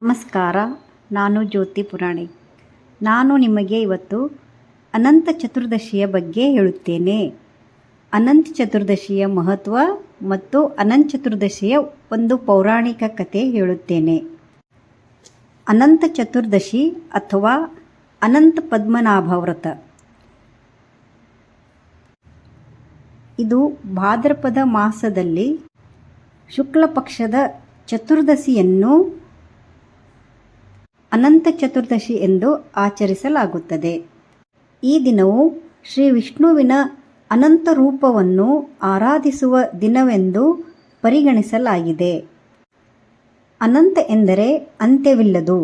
ನಮಸ್ಕಾರ. ನಾನು ಜ್ಯೋತಿ ಪುರಾಣಿಕ್. ನಾನು ನಿಮಗೆ ಇವತ್ತು ಅನಂತ ಚತುರ್ದಶಿಯ ಬಗ್ಗೆ ಹೇಳುತ್ತೇನೆ. ಅನಂತ ಚತುರ್ದಶಿಯ ಮಹತ್ವ ಮತ್ತು ಅನಂತ ಚತುರ್ದಶಿಯ ಒಂದು ಪೌರಾಣಿಕ ಕಥೆ ಹೇಳುತ್ತೇನೆ. ಅನಂತ ಚತುರ್ದಶಿ ಅಥವಾ ಅನಂತ ಪದ್ಮನಾಭ ವ್ರತ ಇದು ಭಾದ್ರಪದ ಮಾಸದಲ್ಲಿ ಶುಕ್ಲ ಪಕ್ಷದ ಚತುರ್ದಶಿಯನ್ನು ಅನಂತ ಚತುರ್ದಶಿ ಎಂದು ಆಚರಿಸಲಾಗುತ್ತದೆ. ಈ ದಿನವು ಶ್ರೀ ವಿಷ್ಣುವಿನ ಅನಂತ ರೂಪವನ್ನು ಆರಾಧಿಸುವ ದಿನವೆಂದು ಪರಿಗಣಿಸಲಾಗಿದೆ. ಅನಂತ ಎಂದರೆ ಅಂತ್ಯವಿಲ್ಲದು,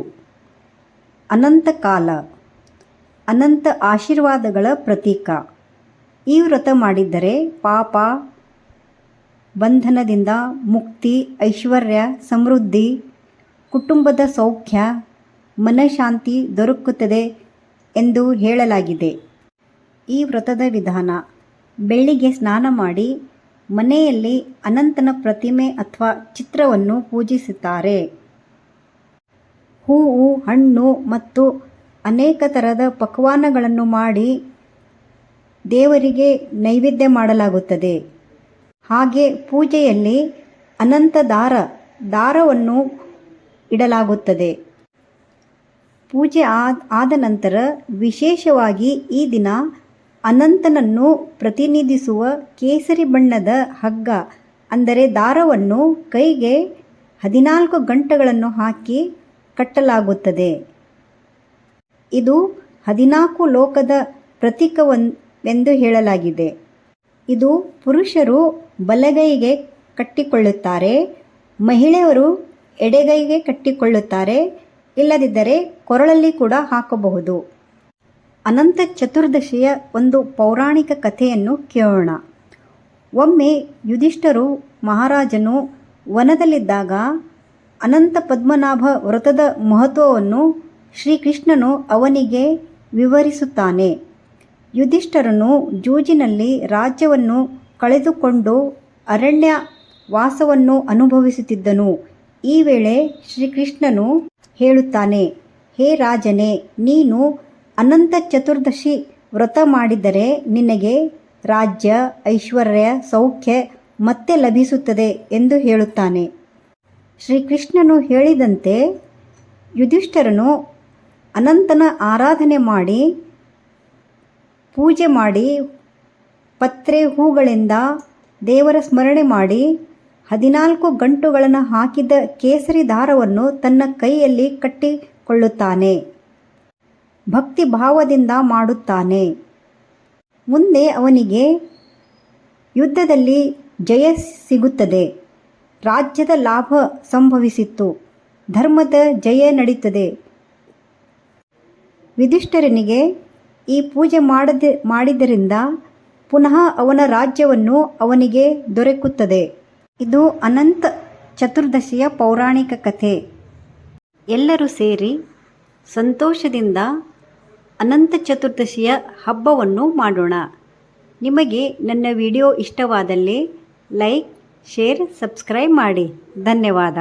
ಅನಂತ ಕಾಲ, ಅನಂತ ಆಶೀರ್ವಾದಗಳ ಪ್ರತೀಕ. ಈ ವ್ರತ ಮಾಡಿದ್ದರೆ ಪಾಪ ಬಂಧನದಿಂದ ಮುಕ್ತಿ, ಐಶ್ವರ್ಯ, ಸಮೃದ್ಧಿ, ಕುಟುಂಬದ ಸೌಖ್ಯ, ಮನಃಶಾಂತಿ ದೊರಕುತ್ತದೆ ಎಂದು ಹೇಳಲಾಗಿದೆ. ಈ ವ್ರತದ ವಿಧಾನ: ಬೆಳ್ಳಿಗೆ ಸ್ನಾನ ಮಾಡಿ ಮನೆಯಲ್ಲಿ ಅನಂತನ ಪ್ರತಿಮೆ ಅಥವಾ ಚಿತ್ರವನ್ನು ಪೂಜಿಸುತ್ತಾರೆ. ಹೂವು, ಹಣ್ಣು ಮತ್ತು ಅನೇಕ ಥರದ ಪಕ್ವಾನ್ನಗಳನ್ನು ಮಾಡಿ ದೇವರಿಗೆ ನೈವೇದ್ಯ ಮಾಡಲಾಗುತ್ತದೆ. ಹಾಗೆ ಪೂಜೆಯಲ್ಲಿ ಅನಂತ ದಾರವನ್ನು ಇಡಲಾಗುತ್ತದೆ. ಪೂಜೆ ಆದ ನಂತರ ವಿಶೇಷವಾಗಿ ಈ ದಿನ ಅನಂತನನ್ನು ಪ್ರತಿನಿಧಿಸುವ ಕೇಸರಿ ಬಣ್ಣದ ಹಗ್ಗ ಅಂದರೆ ದಾರವನ್ನು ಕೈಗೆ 14 ಗಂಟೆಗಳನ್ನು ಹಾಕಿ ಕಟ್ಟಲಾಗುತ್ತದೆ. ಇದು 14 ಲೋಕದ ಪ್ರತೀಕವೆಂದು ಹೇಳಲಾಗಿದೆ. ಇದು ಪುರುಷರು ಬಲಗೈಗೆ ಕಟ್ಟಿಕೊಳ್ಳುತ್ತಾರೆ, ಮಹಿಳೆಯರು ಎಡಗೈಗೆ ಕಟ್ಟಿಕೊಳ್ಳುತ್ತಾರೆ, ಇಲ್ಲದಿದ್ದರೆ ಕೊರಳಲ್ಲಿ ಕೂಡ ಹಾಕಬಹುದು. ಅನಂತ ಚತುರ್ದಶಿಯ ಒಂದು ಪೌರಾಣಿಕ ಕಥೆಯನ್ನು ಕೇಳೋಣ. ಒಮ್ಮೆ ಯುಧಿಷ್ಠರು ಮಹಾರಾಜನು ವನದಲ್ಲಿದ್ದಾಗ ಅನಂತ ಪದ್ಮನಾಭ ವ್ರತದ ಮಹತ್ವವನ್ನು ಶ್ರೀಕೃಷ್ಣನು ಅವನಿಗೆ ವಿವರಿಸುತ್ತಾನೆ. ಯುಧಿಷ್ಠರನು ಜೂಜಿನಲ್ಲಿ ರಾಜ್ಯವನ್ನು ಕಳೆದುಕೊಂಡು ಅರಣ್ಯ ವಾಸವನ್ನು ಅನುಭವಿಸುತ್ತಿದ್ದನು. ಈ ವೇಳೆ ಶ್ರೀಕೃಷ್ಣನು ಹೇಳುತ್ತಾನೆ, ಹೇ ರಾಜನೇ, ನೀನು ಅನಂತ ಚತುರ್ದಶಿ ವ್ರತ ಮಾಡಿದರೆ ನಿನಗೆ ರಾಜ್ಯ, ಐಶ್ವರ್ಯ, ಸೌಖ್ಯ ಮತ್ತೆ ಲಭಿಸುತ್ತದೆ ಎಂದು ಹೇಳುತ್ತಾನೆ. ಶ್ರೀಕೃಷ್ಣನು ಹೇಳಿದಂತೆ ಯುಧಿಷ್ಠರನು ಅನಂತನ ಆರಾಧನೆ ಮಾಡಿ, ಪೂಜೆ ಮಾಡಿ, ಪತ್ರೆ ಹೂಗಳಿಂದ ದೇವರ ಸ್ಮರಣೆ ಮಾಡಿ 14 ಗಂಟುಗಳನ್ನು ಹಾಕಿದ ಕೇಸರಿ ದಾರವನ್ನು ತನ್ನ ಕೈಯಲ್ಲಿ ಕಟ್ಟಿಕೊಳ್ಳುತ್ತಾನೆ. ಭಕ್ತಿ ಭಾವದಿಂದ ಮಾಡುತ್ತಾನೆ. ಮುಂದೆ ಅವನಿಗೆ ಯುದ್ಧದಲ್ಲಿ ಜಯ ಸಿಗುತ್ತದೆ. ರಾಜ್ಯದ ಲಾಭ ಸಂಭವಿಸಿತು. ಧರ್ಮದ ಜಯ ನಡೀತದೆ. ಯುಧಿಷ್ಠಿರನಿಗೆ ಈ ಪೂಜೆ ಮಾಡಿದ್ದರಿಂದ ಪುನಃ ಅವನ ರಾಜ್ಯವನ್ನು ಅವನಿಗೆ ದೊರಕುತ್ತದೆ. ಇದು ಅನಂತ ಚತುರ್ದಶಿಯ ಪೌರಾಣಿಕ ಕಥೆ. ಎಲ್ಲರೂ ಸೇರಿ ಸಂತೋಷದಿಂದ ಅನಂತ ಚತುರ್ದಶಿಯ ಹಬ್ಬವನ್ನು ಮಾಡೋಣ. ನಿಮಗೆ ನನ್ನ ವಿಡಿಯೋ ಇಷ್ಟವಾದಲ್ಲಿ ಲೈಕ್, ಶೇರ್, ಸಬ್ಸ್ಕ್ರೈಬ್ ಮಾಡಿ. ಧನ್ಯವಾದ.